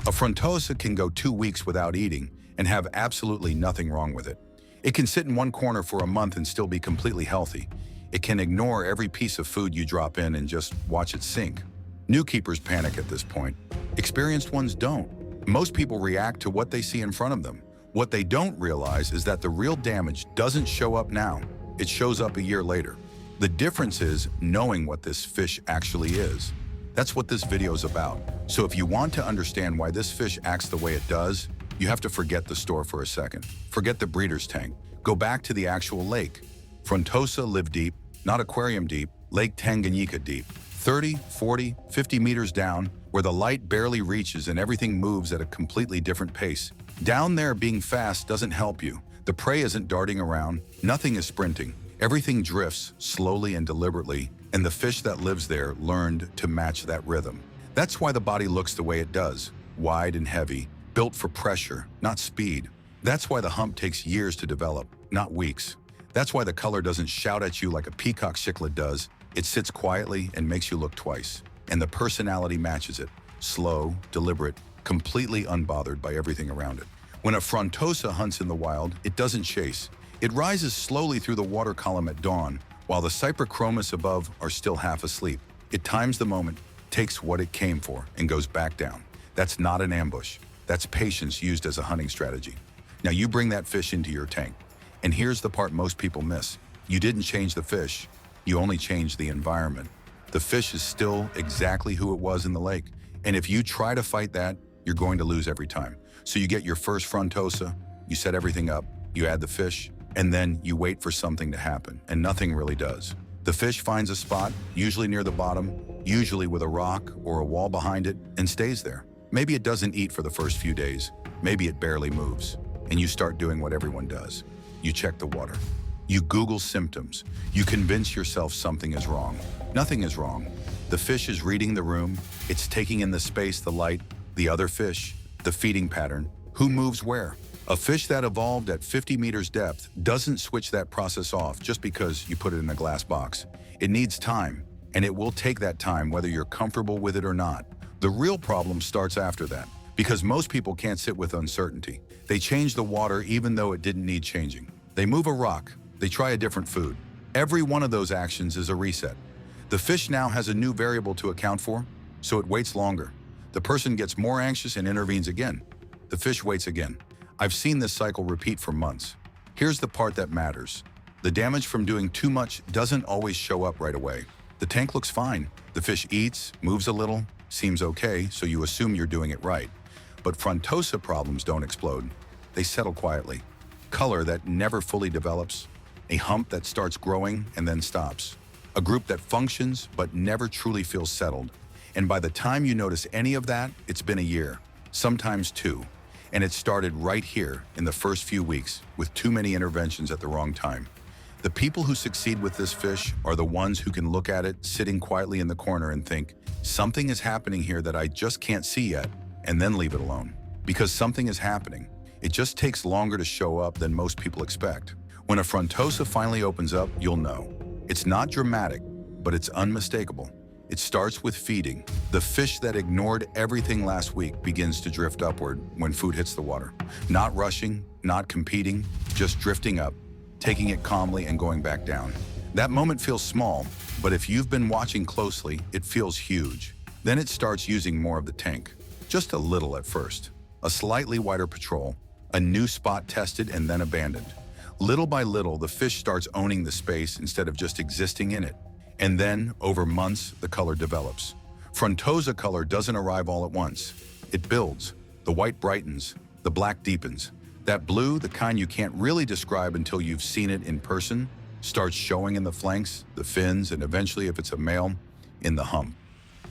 A Frontosa can go 2 weeks without eating and have absolutely nothing wrong with it. It can sit in one corner for a month and still be completely healthy. It can ignore every piece of food you drop in and just watch it sink. New keepers panic at this point. Experienced ones don't. Most people react to what they see in front of them. What they don't realize is that the real damage doesn't show up now. It shows up a year later. The difference is knowing what this fish actually is. That's what this video is about. So if you want to understand why this fish acts the way it does, you have to forget the store for a second. Forget the breeder's tank. Go back to the actual lake. Frontosa live deep, not aquarium deep, Lake Tanganyika deep. 30, 40, 50 meters down, where the light barely reaches and everything moves at a completely different pace. Down there, being fast doesn't help you. The prey isn't darting around, nothing is sprinting. Everything drifts slowly and deliberately, and the fish that lives there learned to match that rhythm. That's why the body looks the way it does, wide and heavy, built for pressure, not speed. That's why the hump takes years to develop, not weeks. That's why the color doesn't shout at you like a peacock cichlid does. It sits quietly and makes you look twice. And the personality matches it, slow, deliberate, completely unbothered by everything around it. When a Frontosa hunts in the wild, it doesn't chase. It rises slowly through the water column at dawn, while the cyphotilapia above are still half asleep. It times the moment, takes what it came for, and goes back down. That's not an ambush. That's patience used as a hunting strategy. Now you bring that fish into your tank. And here's the part most people miss. You didn't change the fish. You only changed the environment. The fish is still exactly who it was in the lake. And if you try to fight that, you're going to lose every time. So you get your first Frontosa, you set everything up, you add the fish, and then you wait for something to happen, and nothing really does. The fish finds a spot, usually near the bottom, usually with a rock or a wall behind it, and stays there. Maybe it doesn't eat for the first few days. Maybe it barely moves. And you start doing what everyone does. You check the water. You Google symptoms. You convince yourself something is wrong. Nothing is wrong. The fish is reading the room. It's taking in the space, the light, the other fish, the feeding pattern, who moves where. A fish that evolved at 50 meters depth doesn't switch that process off just because you put it in a glass box. It needs time, and it will take that time whether you're comfortable with it or not. The real problem starts after that, because most people can't sit with uncertainty. They change the water even though it didn't need changing. They move a rock. They try a different food. Every one of those actions is a reset. The fish now has a new variable to account for, so it waits longer. The person gets more anxious and intervenes again. The fish waits again. I've seen this cycle repeat for months. Here's the part that matters. The damage from doing too much doesn't always show up right away. The tank looks fine. The fish eats, moves a little, seems okay, so you assume you're doing it right. But Frontosa problems don't explode. They settle quietly. Color that never fully develops. A hump that starts growing and then stops. A group that functions but never truly feels settled. And by the time you notice any of that, it's been a year, sometimes 2. And it started right here in the first few weeks with too many interventions at the wrong time. The people who succeed with this fish are the ones who can look at it sitting quietly in the corner and think, something is happening here that I just can't see yet, and then leave it alone. Because something is happening. It just takes longer to show up than most people expect. When a Frontosa finally opens up, you'll know. It's not dramatic, but it's unmistakable. It starts with feeding. The fish that ignored everything last week begins to drift upward when food hits the water. Not rushing, not competing, just drifting up, taking it calmly and going back down. That moment feels small, but if you've been watching closely, it feels huge. Then it starts using more of the tank. Just a little at first. A slightly wider patrol, a new spot tested and then abandoned. Little by little, the fish starts owning the space instead of just existing in it. And then, over months, the color develops. Frontosa color doesn't arrive all at once. It builds. The white brightens. The black deepens. That blue, the kind you can't really describe until you've seen it in person, starts showing in the flanks, the fins, and eventually, if it's a male, in the hump.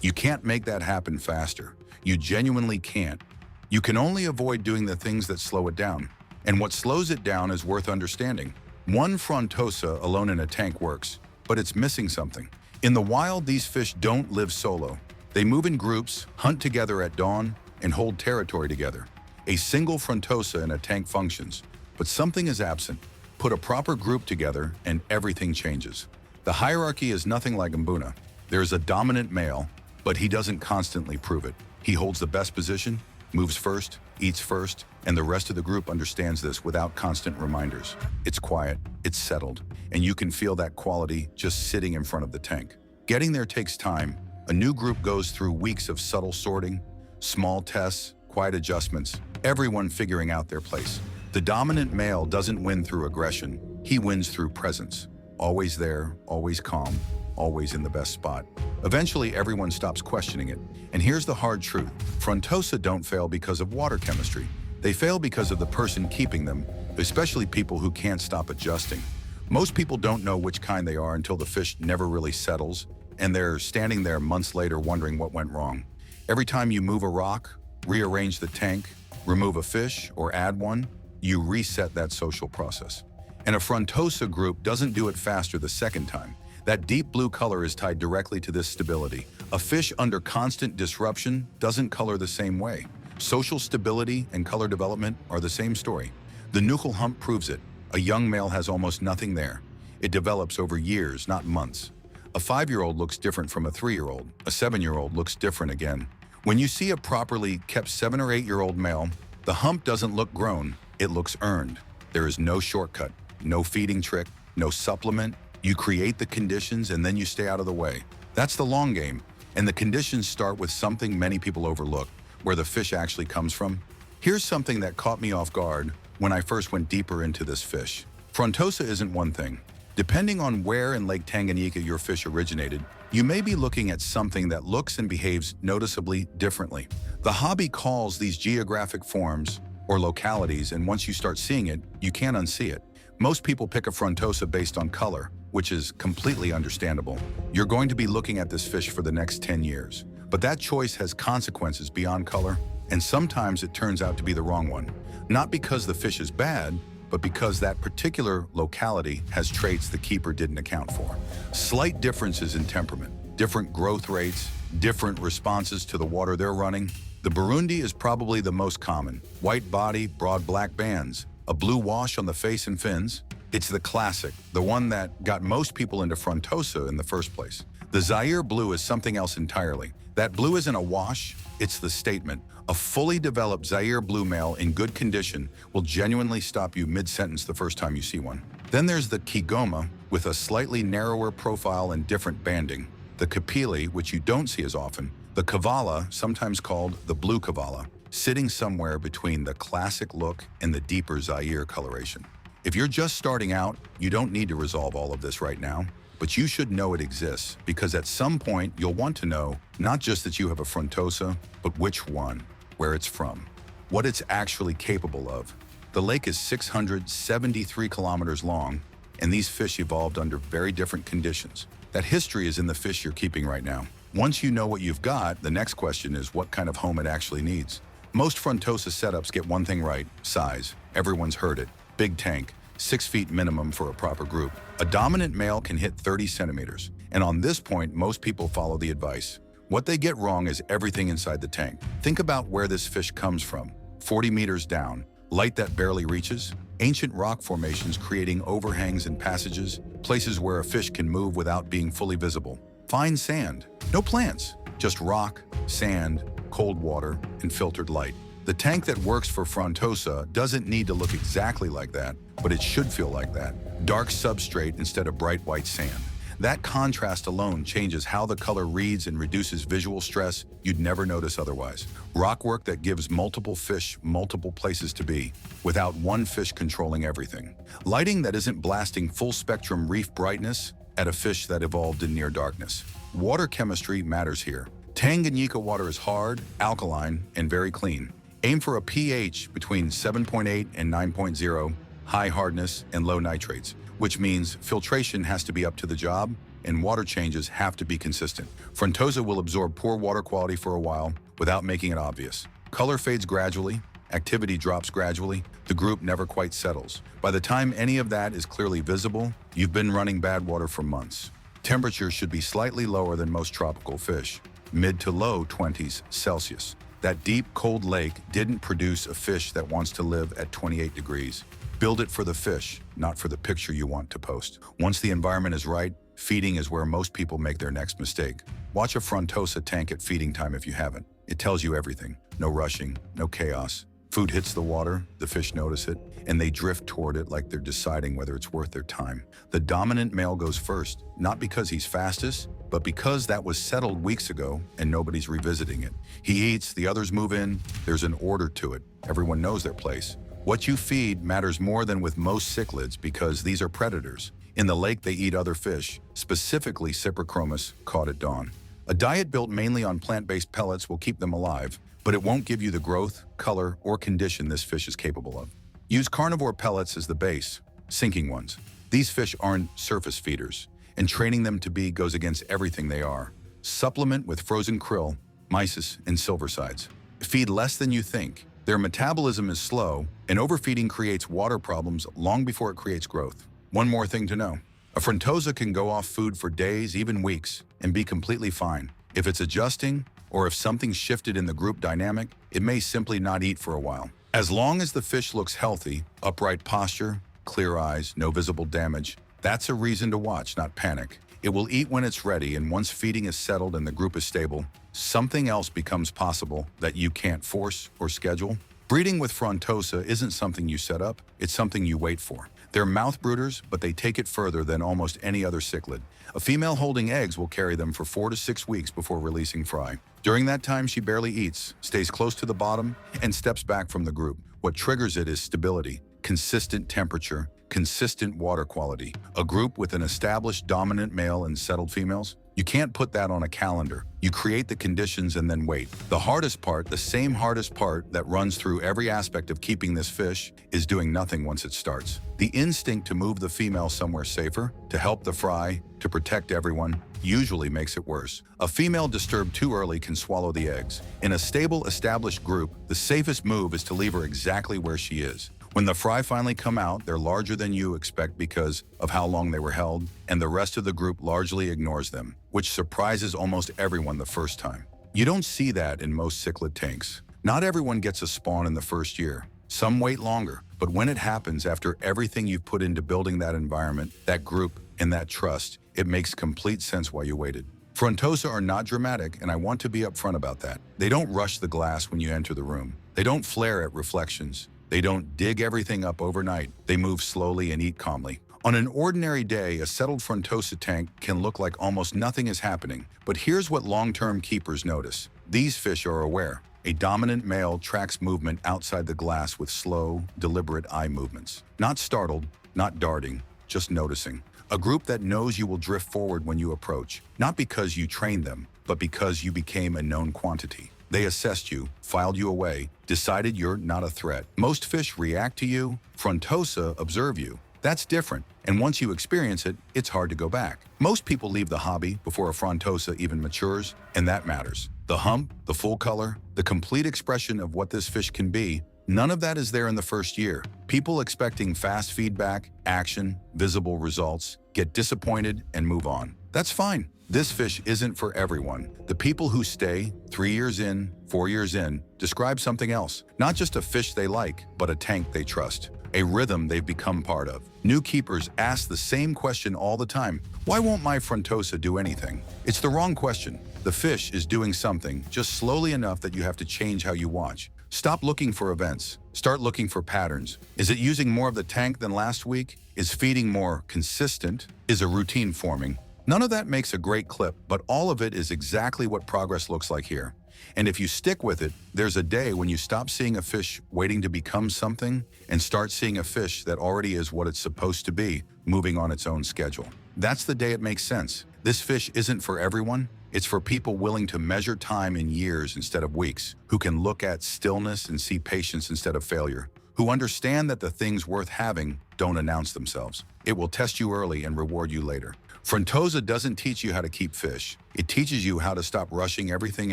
You can't make that happen faster. You genuinely can't. You can only avoid doing the things that slow it down. And what slows it down is worth understanding. One Frontosa alone in a tank works, but it's missing something. In the wild, these fish don't live solo. They move in groups, hunt together at dawn, and hold territory together. A single Frontosa in a tank functions, but something is absent. Put a proper group together and everything changes. The hierarchy is nothing like Mbuna. There's a dominant male, but he doesn't constantly prove it. He holds the best position, moves first, eats first, and the rest of the group understands this without constant reminders. It's quiet, it's settled, and you can feel that quality just sitting in front of the tank. Getting there takes time. A new group goes through weeks of subtle sorting, small tests, quiet adjustments, everyone figuring out their place. The dominant male doesn't win through aggression, he wins through presence. Always there, always calm, always in the best spot. Eventually, everyone stops questioning it. And here's the hard truth. Frontosa don't fail because of water chemistry. They fail because of the person keeping them, especially people who can't stop adjusting. Most people don't know which kind they are until the fish never really settles, and they're standing there months later wondering what went wrong. Every time you move a rock, rearrange the tank, remove a fish, or add one, you reset that social process. And a Frontosa group doesn't do it faster the second time. That deep blue color is tied directly to this stability. A fish under constant disruption doesn't color the same way. Social stability and color development are the same story. The nuchal hump proves it. A young male has almost nothing there. It develops over years, not months. A 5-year-old looks different from a 3-year-old. A 7-year-old looks different again. When you see a properly kept 7 or 8-year-old male, the hump doesn't look grown, it looks earned. There is no shortcut, no feeding trick, no supplement. You create the conditions and then you stay out of the way. That's the long game. And the conditions start with something many people overlook, where the fish actually comes from. Here's something that caught me off guard when I first went deeper into this fish. Frontosa isn't one thing. Depending on where in Lake Tanganyika your fish originated, you may be looking at something that looks and behaves noticeably differently. The hobby calls these geographic forms or localities, and once you start seeing it, you can't unsee it. Most people pick a Frontosa based on color, which is completely understandable. You're going to be looking at this fish for the next 10 years. But that choice has consequences beyond color, and sometimes it turns out to be the wrong one. Not because the fish is bad, but because that particular locality has traits the keeper didn't account for. Slight differences in temperament, different growth rates, different responses to the water they're running. The Burundi is probably the most common. White body, broad black bands, a blue wash on the face and fins. It's the classic, the one that got most people into Frontosa in the first place. The Zaire blue is something else entirely. That blue isn't a wash, it's the statement. A fully developed Zaire blue male in good condition will genuinely stop you mid-sentence the first time you see one. Then there's the Kigoma, with a slightly narrower profile and different banding. The Kapili, which you don't see as often. The Kavala, sometimes called the blue Kavala, sitting somewhere between the classic look and the deeper Zaire coloration. If you're just starting out, you don't need to resolve all of this right now, but you should know it exists, because at some point you'll want to know not just that you have a Frontosa, but which one, where it's from, what it's actually capable of. The lake is 673 kilometers long, and these fish evolved under very different conditions. That history is in the fish you're keeping right now. Once you know what you've got, the next question is what kind of home it actually needs. Most Frontosa setups get one thing right: size. Everyone's heard it. Big tank, 6 feet minimum for a proper group. A dominant male can hit 30 centimeters. And on this point, most people follow the advice. What they get wrong is everything inside the tank. Think about where this fish comes from. 40 meters down, light that barely reaches, ancient rock formations creating overhangs and passages, places where a fish can move without being fully visible. Fine sand, no plants, just rock, sand, cold water, and filtered light. The tank that works for Frontosa doesn't need to look exactly like that, but it should feel like that. Dark substrate instead of bright white sand. That contrast alone changes how the color reads and reduces visual stress you'd never notice otherwise. Rockwork that gives multiple fish multiple places to be, without one fish controlling everything. Lighting that isn't blasting full-spectrum reef brightness at a fish that evolved in near darkness. Water chemistry matters here. Tanganyika water is hard, alkaline, and very clean. Aim for a pH between 7.8 and 9.0, high hardness and low nitrates, which means filtration has to be up to the job and water changes have to be consistent. Frontosa will absorb poor water quality for a while without making it obvious. Color fades gradually, activity drops gradually, the group never quite settles. By the time any of that is clearly visible, you've been running bad water for months. Temperatures should be slightly lower than most tropical fish, mid to low 20s Celsius. That deep, cold lake didn't produce a fish that wants to live at 28 degrees. Build it for the fish, not for the picture you want to post. Once the environment is right, feeding is where most people make their next mistake. Watch a Frontosa tank at feeding time if you haven't. It tells you everything. No rushing, no chaos. Food hits the water, the fish notice it, and they drift toward it like they're deciding whether it's worth their time. The dominant male goes first, not because he's fastest, but because that was settled weeks ago and nobody's revisiting it. He eats, the others move in, there's an order to it. Everyone knows their place. What you feed matters more than with most cichlids because these are predators. In the lake, they eat other fish, specifically Cyphotilapia caught at dawn. A diet built mainly on plant-based pellets will keep them alive, but it won't give you the growth, color, or condition this fish is capable of. Use carnivore pellets as the base, sinking ones. These fish aren't surface feeders, and training them to be goes against everything they are. Supplement with frozen krill, mysis, and silversides. Feed less than you think. Their metabolism is slow, and overfeeding creates water problems long before it creates growth. One more thing to know. A Frontosa can go off food for days, even weeks, and be completely fine. If it's adjusting, or if something's shifted in the group dynamic, it may simply not eat for a while. As long as the fish looks healthy, upright posture, clear eyes, no visible damage, that's a reason to watch, not panic. It will eat when it's ready, and once feeding is settled and the group is stable, something else becomes possible that you can't force or schedule. Breeding with Frontosa isn't something you set up, it's something you wait for. They're mouth brooders, but they take it further than almost any other cichlid. A female holding eggs will carry them for 4 to 6 weeks before releasing fry. During that time, she barely eats, stays close to the bottom, and steps back from the group. What triggers it is stability, consistent temperature, consistent water quality. A group with an established dominant male and settled females? You can't put that on a calendar. You create the conditions and then wait. The hardest part, the same hardest part that runs through every aspect of keeping this fish, is doing nothing once it starts. The instinct to move the female somewhere safer, to help the fry, to protect everyone, usually makes it worse. A female disturbed too early can swallow the eggs. In a stable, established group, the safest move is to leave her exactly where she is. When the fry finally come out, they're larger than you expect because of how long they were held, and the rest of the group largely ignores them, which surprises almost everyone the first time. You don't see that in most cichlid tanks. Not everyone gets a spawn in the first year. Some wait longer, but when it happens after everything you've put into building that environment, that group, and that trust, it makes complete sense why you waited. Frontosa are not dramatic, and I want to be upfront about that. They don't rush the glass when you enter the room. They don't flare at reflections. They don't dig everything up overnight. They move slowly and eat calmly. On an ordinary day, a settled Frontosa tank can look like almost nothing is happening. But here's what long-term keepers notice. These fish are aware. A dominant male tracks movement outside the glass with slow, deliberate eye movements. Not startled, not darting, just noticing. A group that knows you will drift forward when you approach, not because you trained them, but because you became a known quantity. They assessed you, filed you away, decided you're not a threat. Most fish react to you, Frontosa observe you. That's different, and once you experience it, it's hard to go back. Most people leave the hobby before a Frontosa even matures, and that matters. The hump, the full color, the complete expression of what this fish can be, none of that is there in the first year. People expecting fast feedback, action, visible results, get disappointed and move on. That's fine. This fish isn't for everyone. The people who stay 3 years in, 4 years in, describe something else. Not just a fish they like, but a tank they trust. A rhythm they've become part of. New keepers ask the same question all the time. Why won't my Frontosa do anything? It's the wrong question. The fish is doing something, just slowly enough that you have to change how you watch. Stop looking for events. Start looking for patterns. Is it using more of the tank than last week? Is feeding more consistent? Is a routine forming? None of that makes a great clip, but all of it is exactly what progress looks like here. And if you stick with it, there's a day when you stop seeing a fish waiting to become something and start seeing a fish that already is what it's supposed to be, moving on its own schedule. That's the day it makes sense. This fish isn't for everyone. It's for people willing to measure time in years instead of weeks, who can look at stillness and see patience instead of failure, who understand that the things worth having don't announce themselves. It will test you early and reward you later. Frontosa doesn't teach you how to keep fish. It teaches you how to stop rushing everything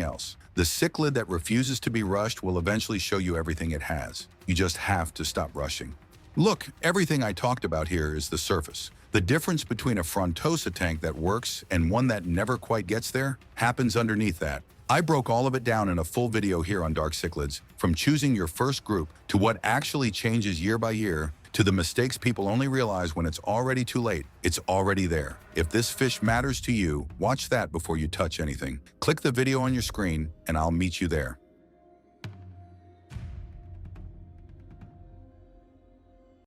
else. The cichlid that refuses to be rushed will eventually show you everything it has. You just have to stop rushing. Look, everything I talked about here is the surface. The difference between a Frontosa tank that works and one that never quite gets there happens underneath that. I broke all of it down in a full video here on Dark Cichlids, from choosing your first group to what actually changes year by year, To the mistakes people only realize when it's already too late. It's already there. If this fish matters to you, watch that before you touch anything. Click the video on your screen and I'll meet you there.